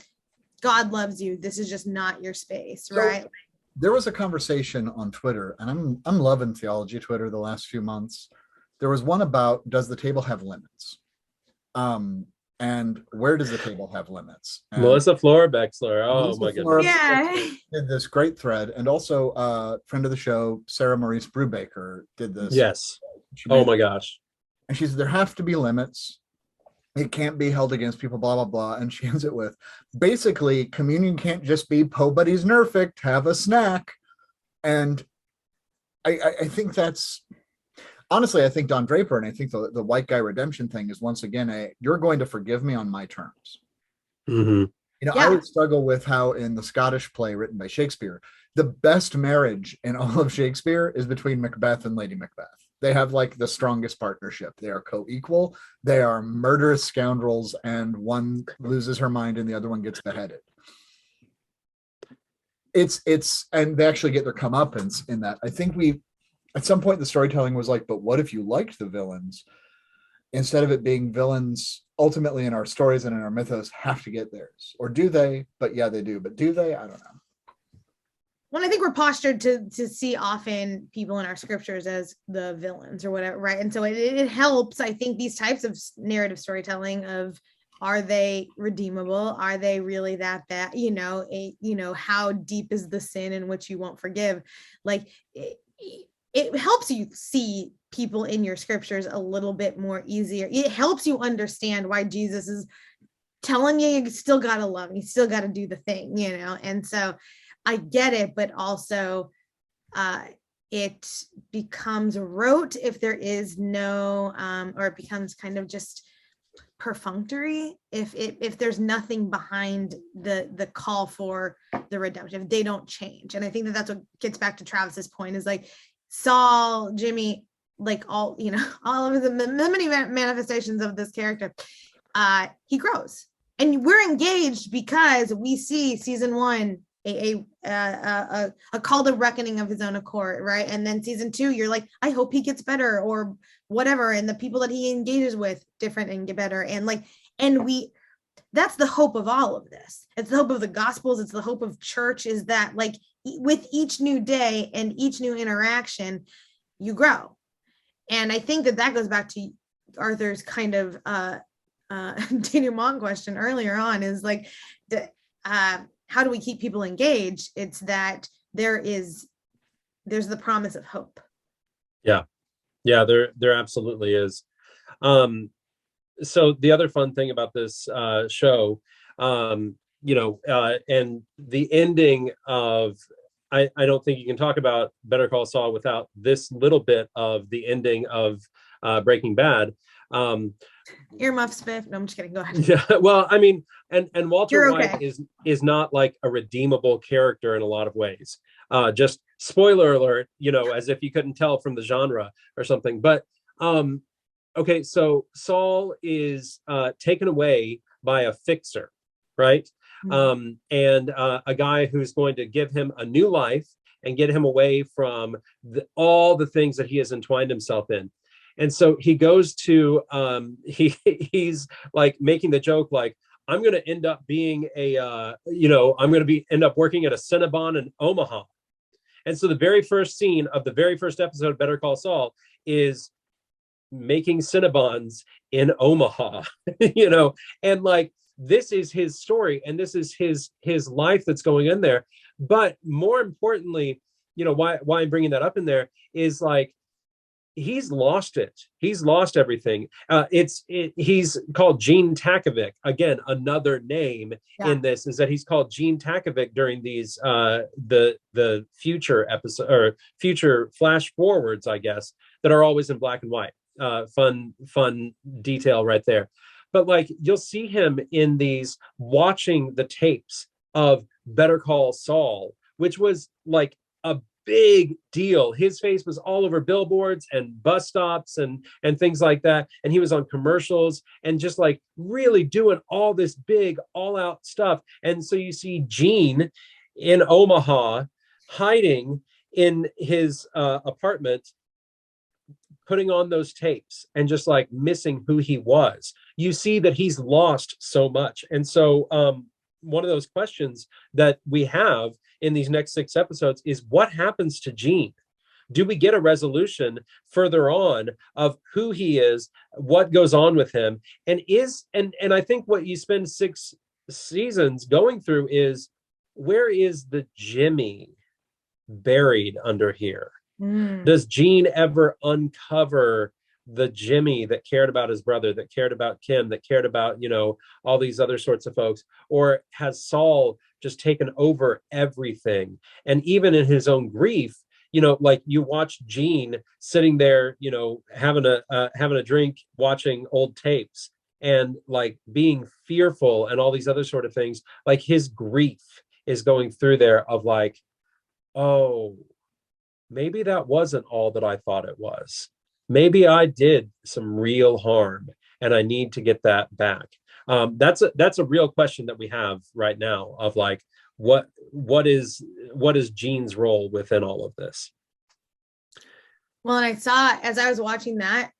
God loves you, this is just not your space, right? There was a conversation on Twitter, and I'm loving theology Twitter the last few months. There was one about, does the table have limits? And where does the table have limits? And Melissa Flora Bexler. Oh Melissa my Flora goodness. Yeah. did this great thread, and also friend of the show, Sarah Maurice Brubaker, did this. Yes. Oh my gosh. And she said there have to be limits. It can't be held against people, blah, blah, blah. And she ends it with, basically, communion can't just be po buddy's nerfect, have a snack. And I think that's, honestly, I think Don Draper, and I think the white guy redemption thing is, once again, you're going to forgive me on my terms. Mm-hmm. You know, Yeah. I would struggle with how in the Scottish play written by Shakespeare, the best marriage in all of Shakespeare is between Macbeth and Lady Macbeth. They have like the strongest partnership. They are co-equal. They are murderous scoundrels, and one loses her mind and the other one gets beheaded. And they actually get their comeuppance in that. I think at some point the storytelling was like, but what if you liked the villains? Instead of it being villains ultimately in our stories and in our mythos have to get theirs. Or do they? But yeah, they do. But do they? I don't know. Well, I think we're postured to see often people in our scriptures as the villains or whatever, right? And so it helps, I think, these types of narrative storytelling of, are they redeemable? Are they really that bad? You know, how deep is the sin in which you won't forgive? Like, it helps you see people in your scriptures a little bit more easier. It helps you understand why Jesus is telling you still got to love, you still got to do the thing, you know? And so I get it, but also it becomes rote if there is no, or it becomes kind of just perfunctory if there's nothing behind the call for the redemption, if they don't change. And I think that's what gets back to Travis's point, is like Saul, Jimmy, like all, you know, all of the many manifestations of this character, he grows, and we're engaged because we see season 1 a call to reckoning of his own accord, right? And then season 2, you're like, I hope he gets better or whatever, and the people that he engages with different and get better, and like, and that's the hope of all of this. It's the hope of the Gospels. It's the hope of church, is that like with each new day and each new interaction, you grow. And I think that goes back to Arthur's kind of denouement question earlier on, is like, how do we keep people engaged? It's that there's the promise of hope. Yeah, there absolutely is. So the other fun thing about this show, you know, and the ending of, I don't think you can talk about Better Call Saul without this little bit of the ending of Breaking Bad. Earmuff Smith. No, I'm just kidding. Go ahead. Yeah, well, I mean, and Walter You're White okay. is not like a redeemable character in a lot of ways. Just spoiler alert, you know, as if you couldn't tell from the genre or something. But okay, so Saul is taken away by a fixer, right? Mhm. And a guy who's going to give him a new life and get him away from all the things that he has entwined himself in. And so he goes to, he's like making the joke, like, I'm going to end up being I'm going to end up working at a Cinnabon in Omaha. And so the very first scene of the very first episode of Better Call Saul is making Cinnabons in Omaha, you know, and like, this is his story and this is his life that's going in there. But more importantly, you know, why I'm bringing that up in there is like, he's lost it. He's lost everything. He's called Gene Takovic. Again, another name in this is that he's called Gene Takovic during these the future episode or future flash forwards, I guess, that are always in black and white. Fun detail right there. But like, you'll see him in these watching the tapes of Better Call Saul, which was like a big deal. His face was all over billboards and bus stops and things like that. And he was on commercials and just like really doing all this big all out stuff. And so you see Gene in Omaha hiding in his apartment, putting on those tapes and just like missing who he was. You see that he's lost so much. And so one of those questions that we have in these next 6 episodes is, what happens to Gene? Do we get a resolution further on of who he is, what goes on with him? And I think what you spend 6 seasons going through is, where is the Jimmy buried under here? Does Gene ever uncover the Jimmy that cared about his brother, that cared about Kim, that cared about, all these other sorts of folks? Or has Saul just taken over everything? And even in his own grief, like you watch Gene sitting there, having a drink, watching old tapes and like being fearful and all these other sort of things. Like his grief is going through there of like, oh, maybe that wasn't all that I thought it was. Maybe I did some real harm and I need to get that back. That's a real question that we have right now of like, what is Gene's role within all of this? Well, and I saw as I was watching that,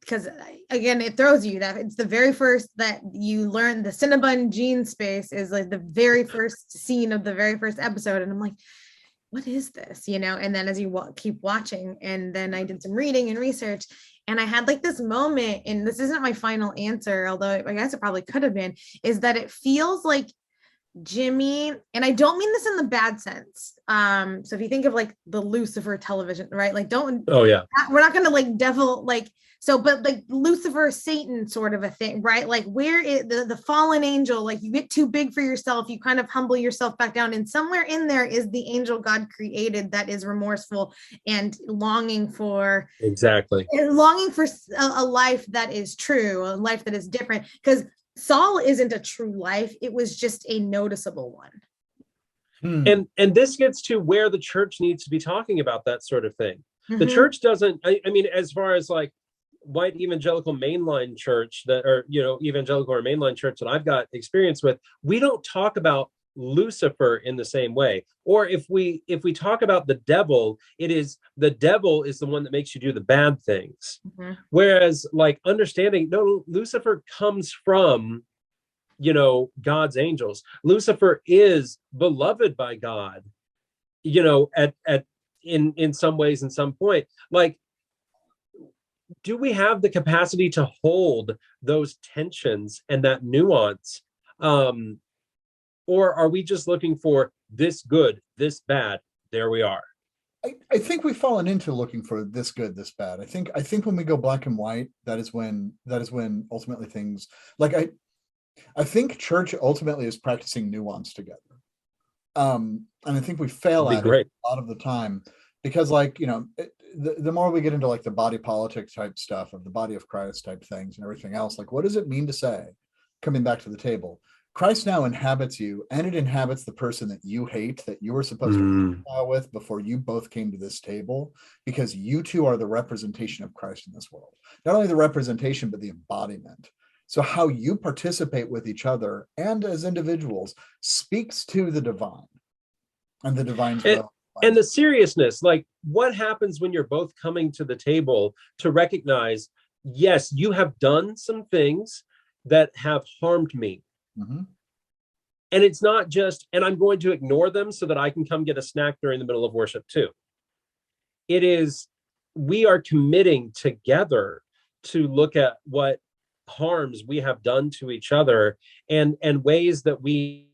because again, it throws you that it's the very first that you learn the Cinnabon Gene space is like the very first scene of the very first episode. And I'm like, what is this? And then as you keep watching, and then I did some reading and research, and I had like this moment, and this isn't my final answer, although I guess it probably could have been, is that it feels like Jimmy, and I don't mean this in the bad sense. So if you think of like the Lucifer television, right? Like we're not going to like devil, like, so, but like Lucifer, Satan sort of a thing, right? Like where is the fallen angel, like you get too big for yourself, you kind of humble yourself back down. And somewhere in there is the angel God created that is remorseful and longing for a life that is true, a life that is different. Because Saul isn't a true life. It was just a noticeable one. And this gets to where the church needs to be talking about that sort of thing. The church doesn't, I mean, as far as like white evangelical mainline church evangelical or mainline church that I've got experience with, we don't talk about Lucifer in the same way. Or if we talk about the devil, the devil is the one that makes you do the bad things. Whereas like understanding, no, Lucifer comes from, God's angels. Lucifer is beloved by God, in some ways, in some point. Like, do we have the capacity to hold those tensions and that nuance? Or are we just looking for this good, this bad? There we are. I think we've fallen into looking for this good, this bad. I think when we go black and white, that is when ultimately things like I think church ultimately is practicing nuance together. And I think we fail at it a lot of the time because the more we get into like the body politic type stuff of the body of Christ type things and everything else, like what does it mean to say, coming back to the table, Christ now inhabits you, and it inhabits the person that you hate, that you were supposed to reconcile with before you both came to this table, because you two are the representation of Christ in this world. Not only the representation, but the embodiment. So how you participate with each other and as individuals speaks to the divine and the divine's will. And the seriousness, like what happens when you're both coming to the table to recognize, yes, you have done some things that have harmed me. And it's not just, and I'm going to ignore them so that I can come get a snack during the middle of worship too. It is, we are committing together to look at what harms we have done to each other and ways that we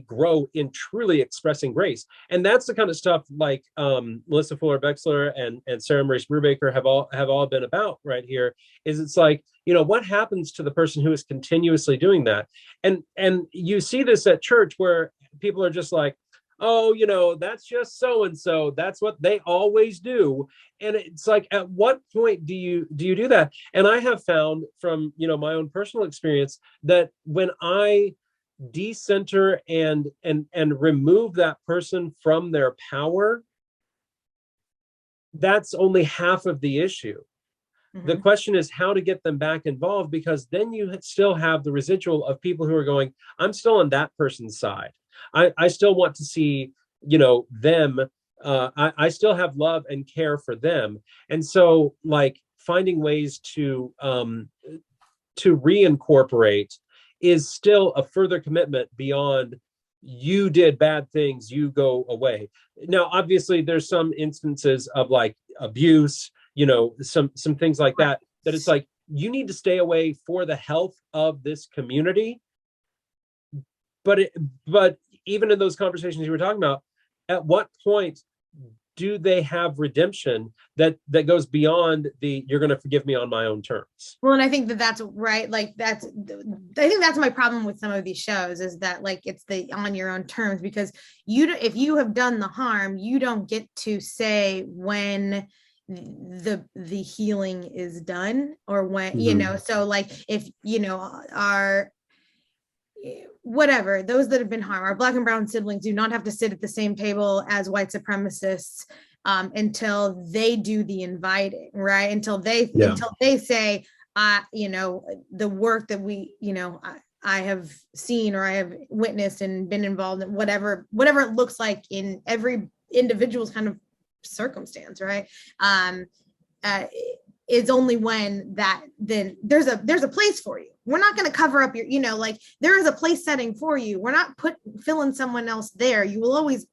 grow in truly expressing grace. And that's the kind of stuff like Melissa Fuller Bexler and Sarah Maurice Brubaker have all been about right here. Is it's like, what happens to the person who is continuously doing that? And you see this at church where people are just like, oh, that's just so-and-so. That's what they always do. And it's like, at what point do you do that? And I have found from, my own personal experience that when I decenter and remove that person from their power, that's only half of the issue. The question is how to get them back involved, because then you still have the residual of people who are going, I'm still on that person's side. I still want to see, them. I still have love and care for them. And so like finding ways to reincorporate is still a further commitment beyond you did bad things, you go away. Now, obviously there's some instances of like abuse, some things like that it's like, you need to stay away for the health of this community. But even in those conversations you were talking about, at what point do they have redemption that goes beyond the you're going to forgive me on my own terms? Well, and I think that's right. Like I think that's my problem with some of these shows, is that like it's the on your own terms, because if you have done the harm, you don't get to say when the healing is done, or when so like if our whatever, those that have been harmed, our Black and brown siblings, do not have to sit at the same table as white supremacists until they do the inviting, right? Until they say, the work that we, I have seen or I have witnessed and been involved in, whatever it looks like in every individual's kind of circumstance, right? Is only when then there's a place for you. We're not going to cover up your, like there is a place setting for you. We're not filling someone else there. You will always,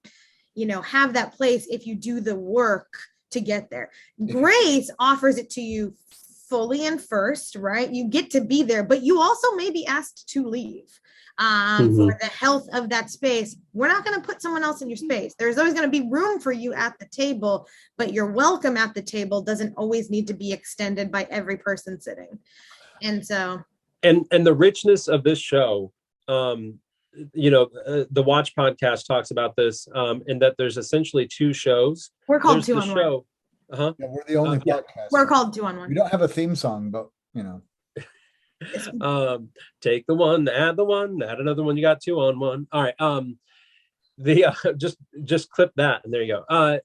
have that place if you do the work to get there. Grace offers it to you fully and first, right? You get to be there, but you also may be asked to leave for the health of that space. We're not going to put someone else in your space. There's always going to be room for you at the table, but your welcome at the table doesn't always need to be extended by every person sitting. And so, and the richness of this show, the Watch podcast talks about this, in that there's essentially two shows. We're called Two on One. Yeah, we're the only podcast. We're called Two on One. We don't have a theme song, but take the one, add another one, you got two on one. All right. Just clip that and there you go.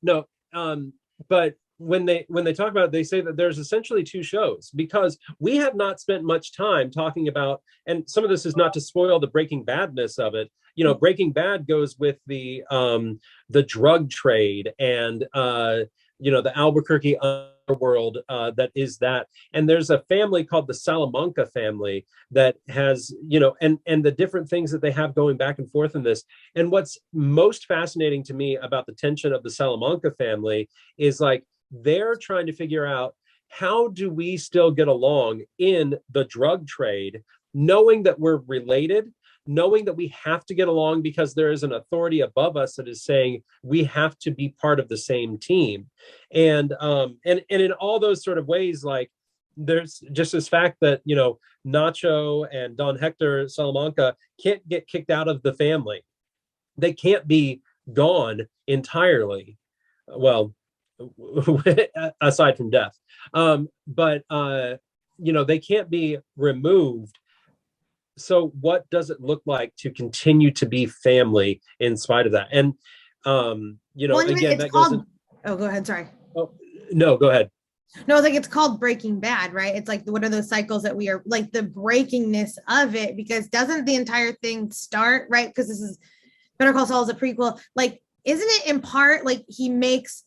But when they talk about it, they say that there's essentially two shows, because we have not spent much time talking about, and some of this is not to spoil the Breaking Badness of it. Breaking Bad goes with the drug trade and the Albuquerque underworld that is that. And there's a family called the Salamanca family that has, and the different things that they have going back and forth in this. And what's most fascinating to me about the tension of the Salamanca family is like, they're trying to figure out, how do we still get along in the drug trade, knowing that we're related, knowing that we have to get along because there is an authority above us that is saying we have to be part of the same team. And in all those sort of ways, like there's just this fact that, Nacho and Don Hector Salamanca can't get kicked out of the family. They can't be gone entirely. Well, aside from death. But they can't be removed. So what does it look like to continue to be family in spite of that? And, again, that goes oh, go ahead. Sorry. Oh, no, go ahead. No, it's called Breaking Bad, right? It's like, what are those cycles that we are, like the breakingness of it, because doesn't the entire thing start, right? Because this is Better Call Saul is a prequel. Like, isn't it in part like he makes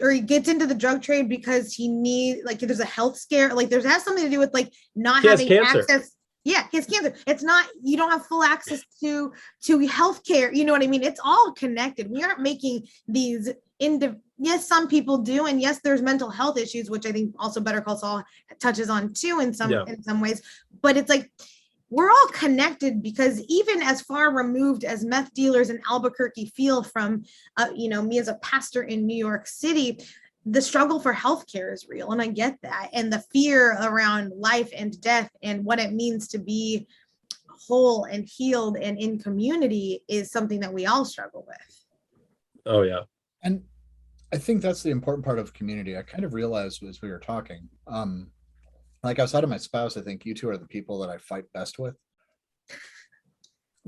or he gets into the drug trade because he needs, like, there's a health scare, like it has something to do with like not having access. Yeah, he has cancer. It's not, you don't have full access to healthcare. You know what I mean? It's all connected. We aren't making these yes, some people do, and yes, there's mental health issues, which I think also Better Call Saul touches on too in some ways. But it's like, we're all connected, because even as far removed as meth dealers in Albuquerque feel from, me as a pastor in New York City, the struggle for healthcare is real. And I get that. And the fear around life and death and what it means to be whole and healed and in community is something that we all struggle with. Oh, yeah. And I think that's the important part of community. I kind of realized as we were talking, like outside of my spouse, I think you two are the people that I fight best with.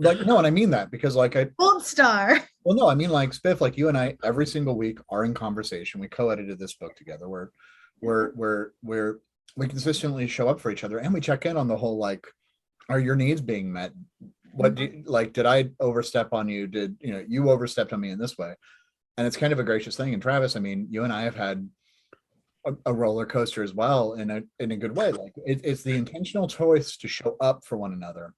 like, no, and I mean that because like Gold star. well, no, I mean like Spiff, like you and I every single week are in conversation. We co-edited this book together. We consistently show up for each other and we check in on the whole like, are your needs being met? What do you, like, did I overstep on you? Did you overstepped on me in this way? And it's kind of a gracious thing. And Travis, I mean, you and I have had a roller coaster as well in a good way. Like it's the intentional choice to show up for one another,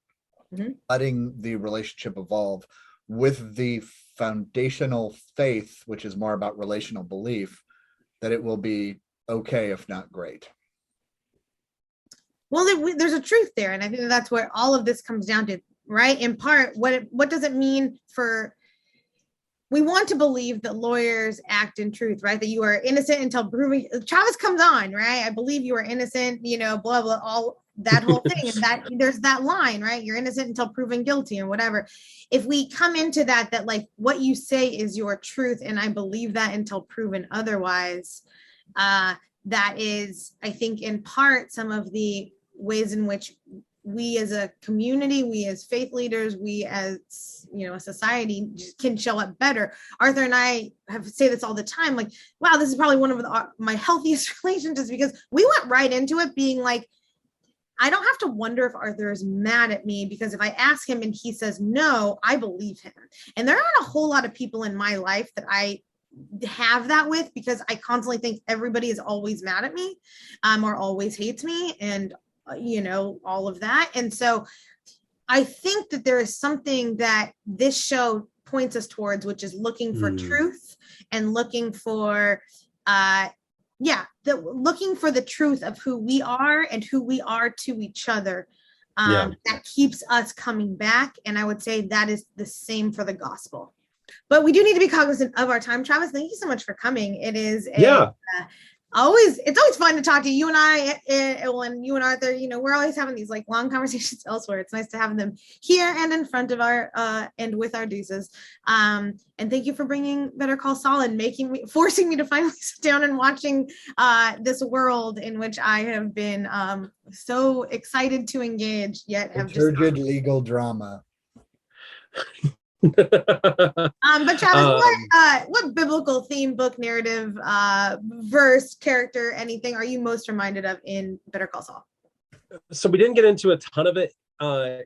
letting the relationship evolve with the foundational faith, which is more about relational belief, that it will be okay if not great. Well, there's a truth there, and I think that's what all of this comes down to, right? In part, what does it mean for? We want to believe that lawyers act in truth, right? That you are innocent until proven. Travis comes on, right? I believe you are innocent, blah blah, all that whole thing, and that there's that line, right? You're innocent until proven guilty, and whatever. If we come into that like what you say is your truth, and I believe that until proven otherwise, that is, I think, in part some of the ways in which we as a community, we as faith leaders, we as a society can show up better. Arthur and I have say this all the time, like, wow, this is probably one of my healthiest relationships, because we went right into it being like, I don't have to wonder if Arthur is mad at me, because if I ask him and he says no, I believe him. And there aren't a whole lot of people in my life that I have that with, because I constantly think everybody is always mad at me, or always hates me, and all of that. And so I think that there is something that this show points us towards, which is looking for truth and looking for looking for the truth of who we are and who we are to each other. That keeps us coming back. And I would say that is the same for the gospel. But we do need to be cognizant of our time. Travis, thank you so much for coming. It is it's always fun to talk to you and I, and you and Arthur. We're always having these like long conversations elsewhere. It's nice to have them here and in front of our and with our deuces. And thank you for bringing Better Call Saul and forcing me to finally sit down and watching this world in which I have been so excited to engage, yet have turgid legal drama. But Travis, what biblical theme, book, narrative, verse, character, anything are you most reminded of in Better Call Saul? So we didn't get into a ton of it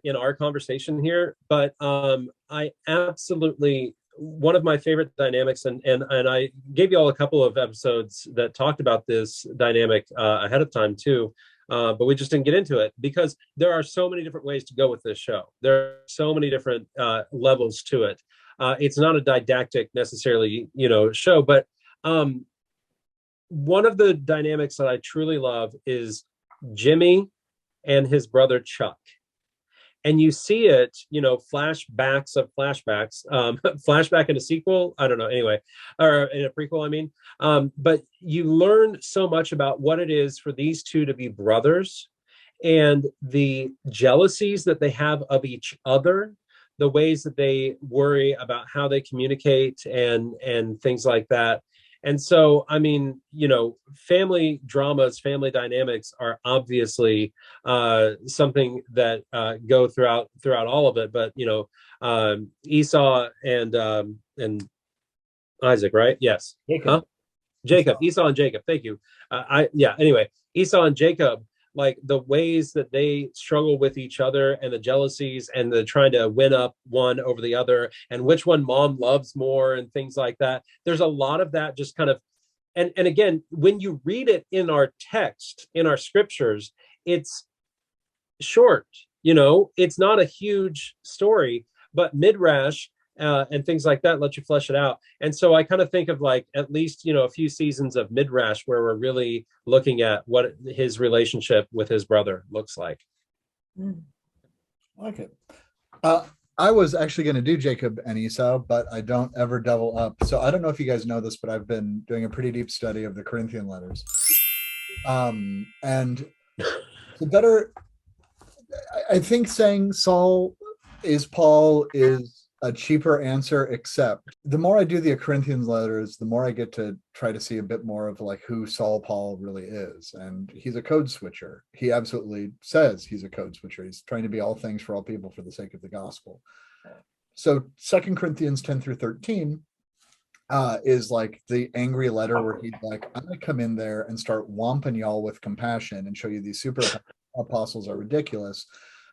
in our conversation here, but I absolutely, one of my favorite dynamics, and I gave you all a couple of episodes that talked about this dynamic ahead of time too. But we just didn't get into it because there are so many different ways to go with this show. There are so many different levels to it. It's not a didactic necessarily, show, but one of the dynamics that I truly love is Jimmy and his brother Chuck. And you see it, flashbacks of flashbacks, flashback in a sequel. I don't know. Anyway, or in a prequel, I mean. But you learn so much about what it is for these two to be brothers and the jealousies that they have of each other, the ways that they worry about how they communicate and things like that. And so, I mean, family dramas, family dynamics are obviously something that go throughout all of it. But Esau and Isaac, right? Yes. Jacob. Esau and Jacob. Thank you. Anyway, Esau and Jacob, like the ways that they struggle with each other and the jealousies and the trying to win up one over the other and which one mom loves more and things like that. There's a lot of that just kind of, and again, when you read it in our text, in our scriptures, it's short, it's not a huge story, but midrash and things like that let you flesh it out. And so I kind of think of like at least a few seasons of midrash where we're really looking at what his relationship with his brother looks like. I like it. I was actually going to do Jacob and Esau, but I don't ever double up. So I don't know if you guys know this, but I've been doing a pretty deep study of the Corinthian letters. And the better, I think saying Saul is Paul is a cheaper answer, except the more I do the Corinthians letters, the more I get to try to see a bit more of like who Saul Paul really is. And he's a code switcher. He absolutely says he's a code switcher. He's trying to be all things for all people for the sake of the gospel. So 2 Corinthians 10 through 13 is like the angry letter where he's like, I'm going to come in there and start whomping y'all with compassion and show you these super apostles are ridiculous.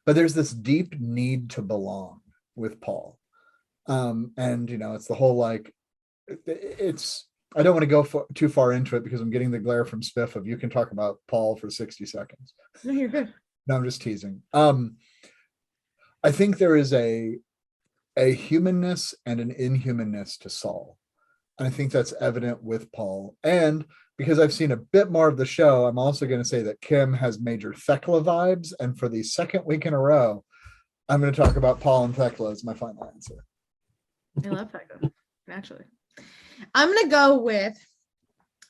But there's this deep need to belong with Paul. And, you know, it's the whole like, it's, I don't want to go too far into it because I'm getting the glare from Spiff of you can talk about Paul for 60 seconds. No, you're good. No, I'm just teasing. I think there is a humanness and an inhumanness to Saul. And I think that's evident with Paul. And because I've seen a bit more of the show, I'm also going to say that Kim has major Thecla vibes. And for the second week in a row, I'm going to talk about Paul and Thecla as my final answer. I love Thecla, naturally. I'm going to go with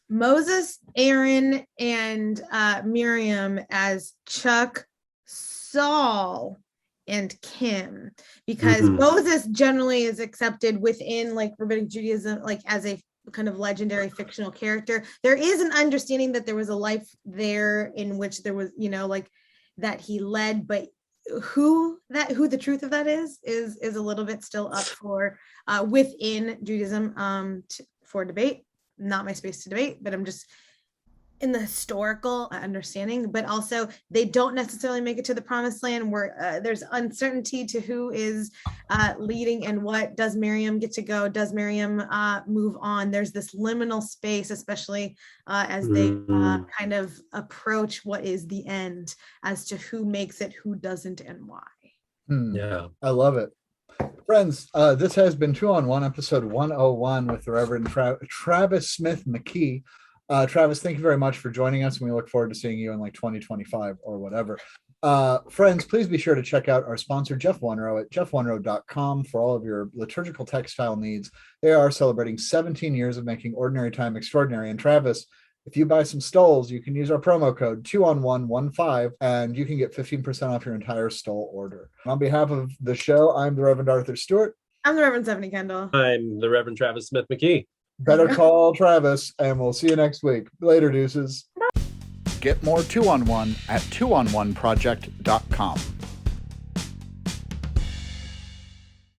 Moses, Aaron, and Miriam as Chuck, Saul, and Kim, because Moses generally is accepted within like rabbinic Judaism, like as a kind of legendary fictional character. There is an understanding that there was a life there in which there was, you know, like that he led, but who the truth of that is a little bit still up for within Judaism for debate. Not my space to debate, but I'm just in the historical understanding, but also they don't necessarily make it to the promised land where there's uncertainty to who is leading and what. Does Miriam get to go? Does Miriam move on? There's this liminal space, especially as they kind of approach what is the end as to who makes it, who doesn't, and why. Yeah, I love it. Friends, this has been 2 on 1, episode 101 with the Reverend Travis Smith McKee. Travis, thank you very much for joining us, and we look forward to seeing you in like 2025 or whatever. Friends, please be sure to check out our sponsor, Jeff Wonrow, at jeffwonrow.com for all of your liturgical textile needs. They are celebrating 17 years of making ordinary time extraordinary. And Travis, if you buy some stoles, you can use our promo code 2on115 and you can get 15% off your entire stole order. On behalf of the show, I'm the Reverend Arthur Stewart. I'm the Reverend Stephanie Kendall. I'm the Reverend Travis Smith McKee. Better call Travis, and we'll see you next week. Later, deuces. Get more 2 on 1 at 2on1project.com.